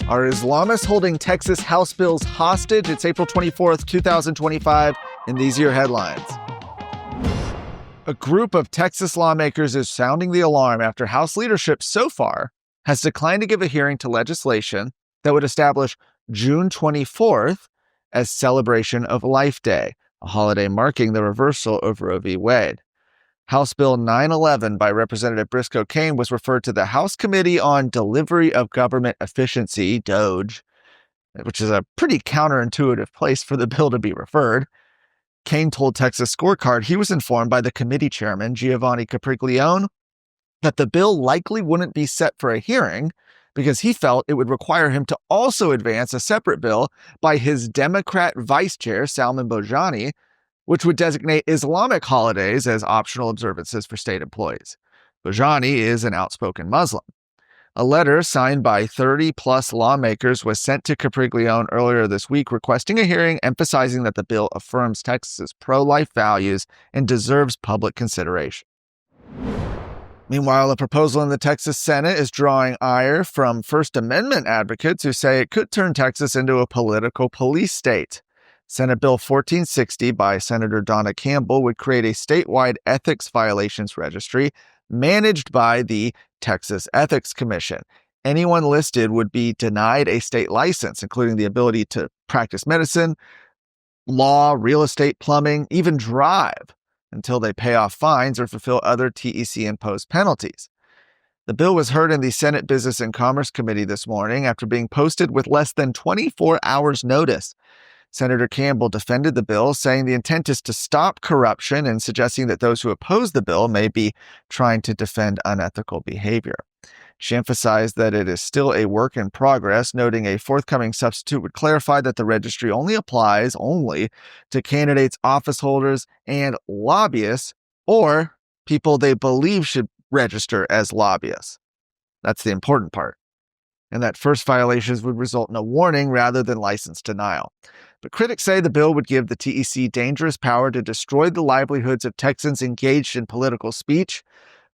Are Islamists holding Texas House bills hostage? It's April 24th, 2025, and these are your headlines. A group of Texas lawmakers is sounding the alarm after House leadership so far has declined to give a hearing to legislation that would establish June 24th as Celebration of Life Day, a holiday marking the reversal of Roe v. Wade. House Bill 911 by Representative Briscoe Cain was referred to the House Committee on Delivery of Government Efficiency, DOGE, which is a pretty counterintuitive place for the bill to be referred. Cain told Texas Scorecard he was informed by the committee chairman, Giovanni Capriglione, that the bill likely wouldn't be set for a hearing because he felt it would require him to also advance a separate bill by his Democrat vice chair, Salman Bojani, which would designate Islamic holidays as optional observances for state employees. Bojani is an outspoken Muslim. A letter signed by 30-plus lawmakers was sent to Capriglione earlier this week requesting a hearing, emphasizing that the bill affirms Texas's pro-life values and deserves public consideration. Meanwhile, a proposal in the Texas Senate is drawing ire from First Amendment advocates who say it could turn Texas into a political police state. Senate Bill 1460 by Senator Donna Campbell would create a statewide ethics violations registry managed by the Texas Ethics Commission. Anyone listed would be denied a state license, including the ability to practice medicine, law, real estate, plumbing, even drive, until they pay off fines or fulfill other TEC-imposed penalties. The bill was heard in the Senate Business and Commerce Committee this morning after being posted with less than 24 hours' notice. Senator Campbell defended the bill, saying the intent is to stop corruption and suggesting that those who oppose the bill may be trying to defend unethical behavior. She emphasized that it is still a work in progress, noting a forthcoming substitute would clarify that the registry only applies to candidates, office holders, and lobbyists, or people they believe should register as lobbyists. That's the important part. And that first violations would result in a warning rather than license denial. But critics say the bill would give the TEC dangerous power to destroy the livelihoods of Texans engaged in political speech.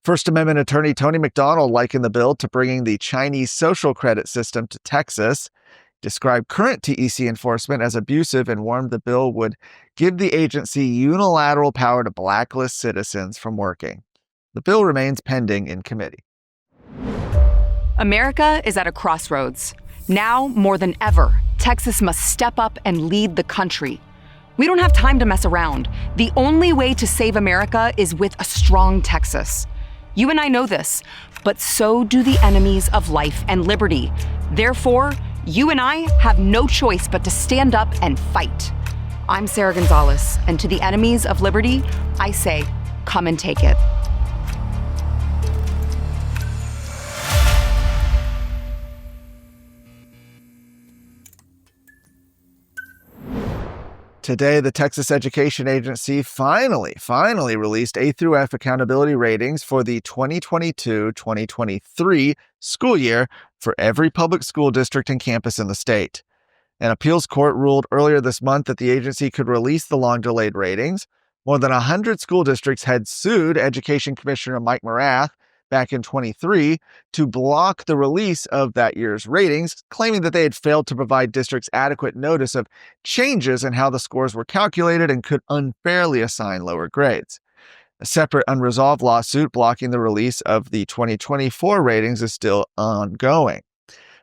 First Amendment attorney Tony McDonald likened the bill to bringing the Chinese social credit system to Texas, described current TEC enforcement as abusive, and warned the bill would give the agency unilateral power to blacklist citizens from working. The bill remains pending in committee. America is at a crossroads. Now, more than ever, Texas must step up and lead the country. We don't have time to mess around. The only way to save America is with a strong Texas. You and I know this, but so do the enemies of life and liberty. Therefore, you and I have no choice but to stand up and fight. I'm Sarah Gonzalez, and to the enemies of liberty, I say, come and take it. Today, the Texas Education Agency finally released A through F accountability ratings for the 2022-2023 school year for every public school district and campus in the state. An appeals court ruled earlier this month that the agency could release the long-delayed ratings. More than 100 school districts had sued Education Commissioner Mike Morath back in 2023 to block the release of that year's ratings, claiming that they had failed to provide districts adequate notice of changes in how the scores were calculated and could unfairly assign lower grades. A separate unresolved lawsuit blocking the release of the 2024 ratings is still ongoing.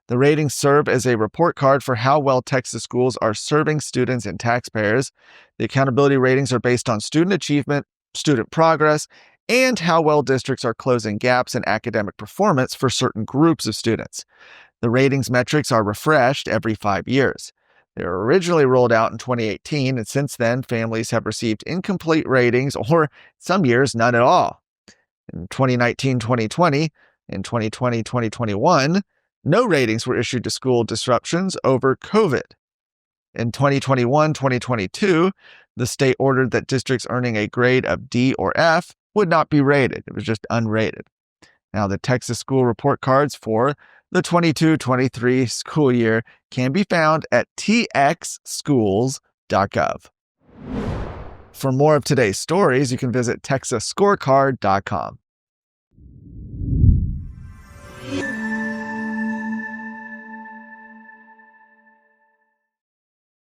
The ratings serve as a report card for how well Texas schools are serving students and taxpayers. The accountability ratings are based on student achievement, student progress, and how well districts are closing gaps in academic performance for certain groups of students. The ratings metrics are refreshed every 5 years. They were originally rolled out in 2018, and since then, families have received incomplete ratings or, some years, none at all. In 2019-2020 and 2020-2021, no ratings were issued to school disruptions over COVID. In 2021-2022, the state ordered that districts earning a grade of D or F would not be rated. It was just unrated. Now, the Texas school report cards for the 22-23 school year can be found at txschools.gov. For more of today's stories, you can visit texasscorecard.com.